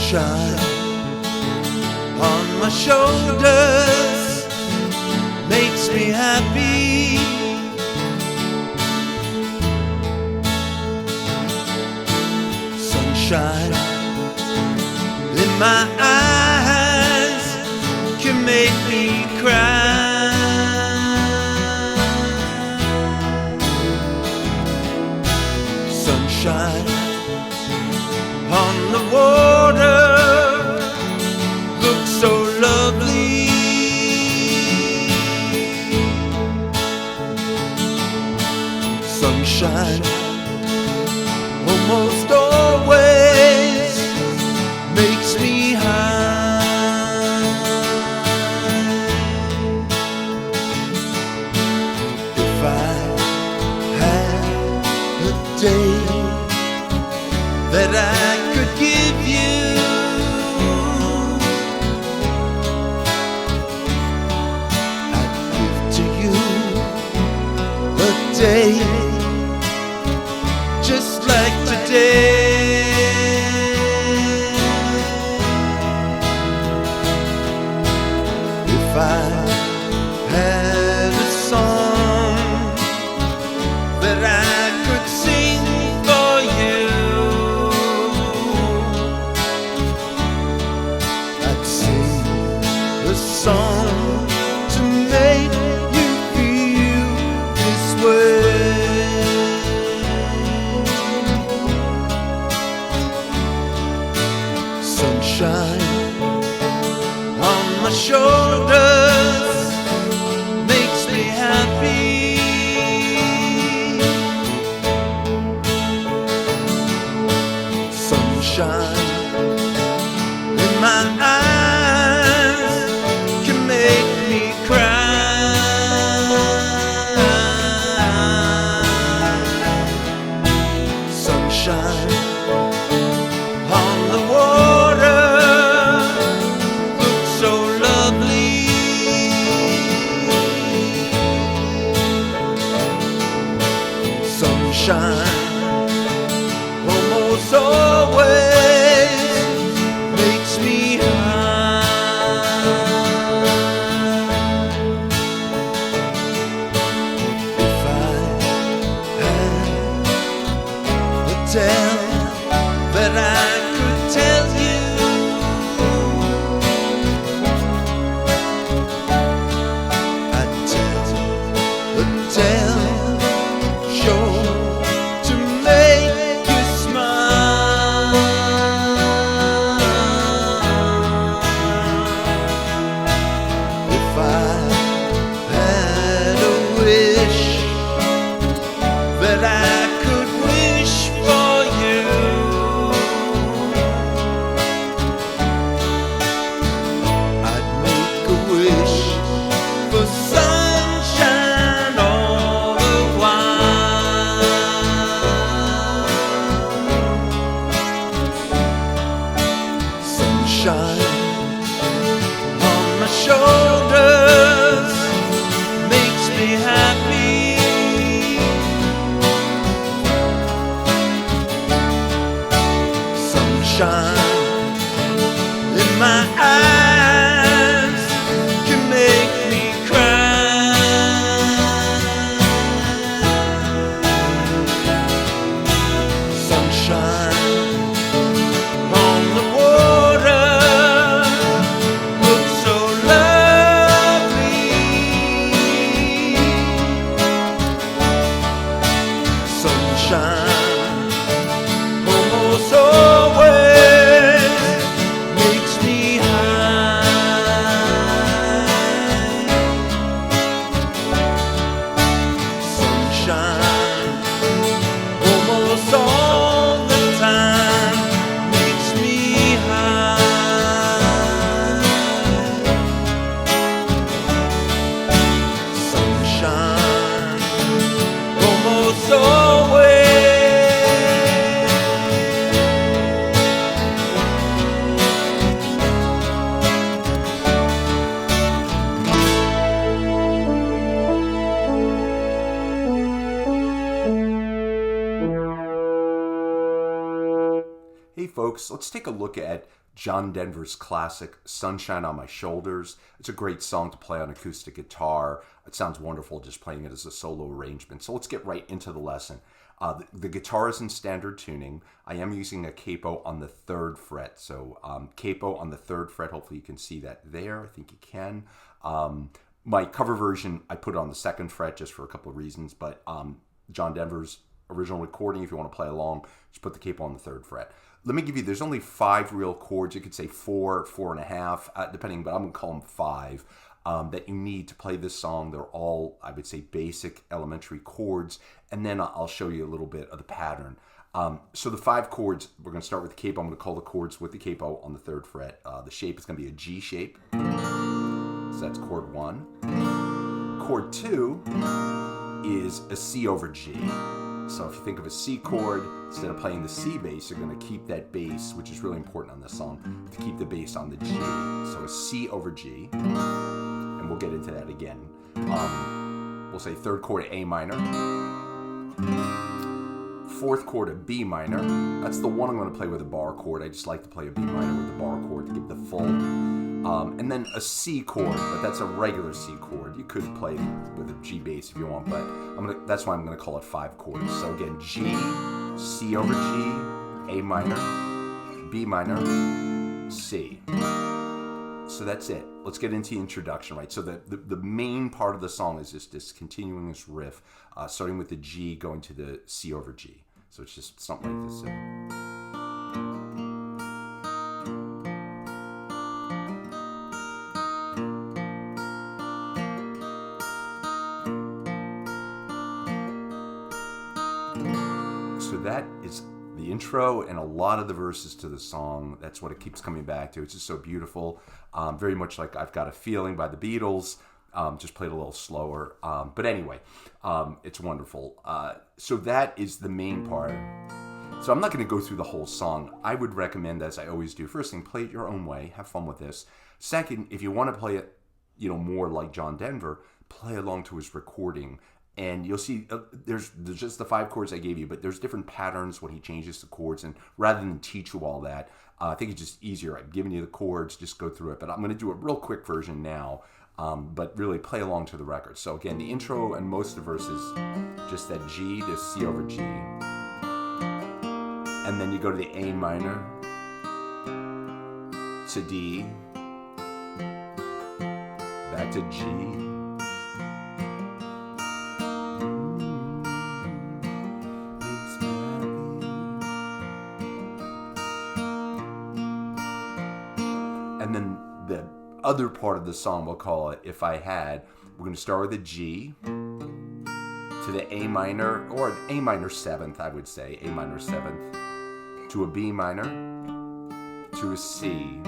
Sunshine on my shoulders makes me happy. Sunshine in my eyes can make me cry. Sunshine on the water looks so lovely. Sunshine almost always makes me high. If I had a day that I could give you, I'd give to you a day just like today. If I had a song that I could sing for you, I'd sing a song to make you feel this way. Sunshine on my shoulders makes me happy. Sunshine in my eyes can make me cry. Sunshine on the water looks so lovely. Sunshine almost always makes me high. If I had a tale that I could tell you, I'd tell a tale sure to make you smile. If I had a wish that I could wish for you, I'd make a wish for sunshine all the while. Sunshine on my shoulders makes me happy. Sunshine in my eyes can make me cry. Sunshine on the water looks so lovely. Sunshine almost always makes me high. folks, let's take a look at John Denver's classic, Sunshine on My Shoulders. It's a great song to play on acoustic guitar. It sounds wonderful just playing it as a solo arrangement. So let's get right into the lesson. The guitar is in standard tuning. I am using a capo on the 3rd fret. So capo on the 3rd fret, hopefully you can see that there. I think you can. My cover version, I put it on the 2nd fret just for a couple of reasons. But John Denver's original recording, if you want to play along, just put the capo on the 3rd fret. Let me give you, there's only 5 real chords. You could say 4, 4.5, depending, but I'm going to call them 5, that you need to play this song. They're all, I would say, basic elementary chords, and then I'll show you a little bit of the pattern. So the 5 chords, we're going to start with the capo. I'm going to call the chords with the capo on the 3rd fret. The shape is going to be a G shape. So that's chord 1. Chord 2 is a C over G. So if you think of a C chord, instead of playing the C bass, you're going to keep that bass, which is really important on this song, to keep the bass on the G. So a C over G, and we'll get into that again. We'll say 3rd chord A minor, 4th chord a B minor. That's the one I'm going to play with a bar chord. I just like to play a B minor with the bar chord to give the full. And then a C chord, but that's a regular C chord. You could play with a G bass if you want, but that's why I'm going to call it 5 chords. So again, G, C over G, A minor, B minor, C. So that's it. Let's get into the introduction, right? So the main part of the song is just this continuing this riff, starting with the G, going to the C over G. So it's just something like this. So that is the intro and a lot of the verses to the song. That's what it keeps coming back to. It's just so beautiful. Very much like I've Got a Feeling by the Beatles, just played a little slower. But anyway, it's wonderful. So that is the main part. So I'm not going to go through the whole song. I would recommend, as I always do, first thing, play it your own way. Have fun with this. Second, if you want to play it, more like John Denver, play along to his recording. And you'll see there's just the 5 chords I gave you, but there's different patterns when he changes the chords. And rather than teach you all that, I think it's just easier. I've given you the chords, just go through it. But I'm going to do a real quick version now, but really play along to the record. So again, the intro and most of the verses, just that G to C over G. And then you go to the A minor to D, back to G. And then the other part of the song, we'll call it If I Had. We're going to start with a G to the A minor, or an A minor 7th, I would say, A minor 7th, to a B minor, to a C,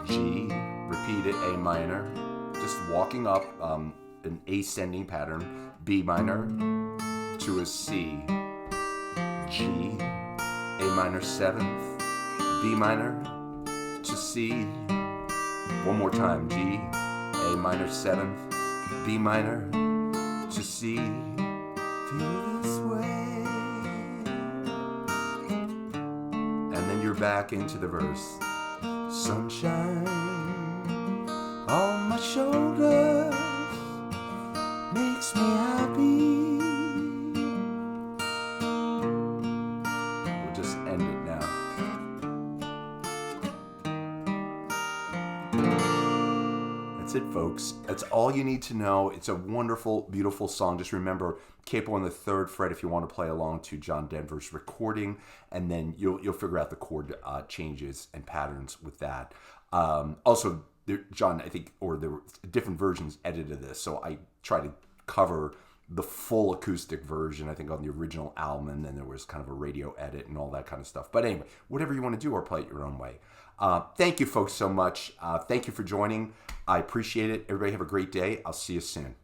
G, repeat it, A minor, just walking up, an ascending pattern, B minor, to a C, G, A minor 7th, B minor, to C, one more time, G, A minor 7th, B minor, to C, feel this way, and then you're back into the verse, sunshine on my shoulders, makes me happy. We'll just end it now. That's it, folks. That's all you need to know. It's a wonderful, beautiful song. Just remember, capo on the 3rd fret if you want to play along to John Denver's recording, and then you'll figure out the chord changes and patterns with that. Also, John, I think, or there were different versions edited this, so I try to cover the full acoustic version, I think, on the original album, and then there was kind of a radio edit and all that kind of stuff. But anyway, whatever you want to do, or play it your own way. Thank you, folks, so much. Thank you for joining. I appreciate it. Everybody have a great day. I'll see you soon.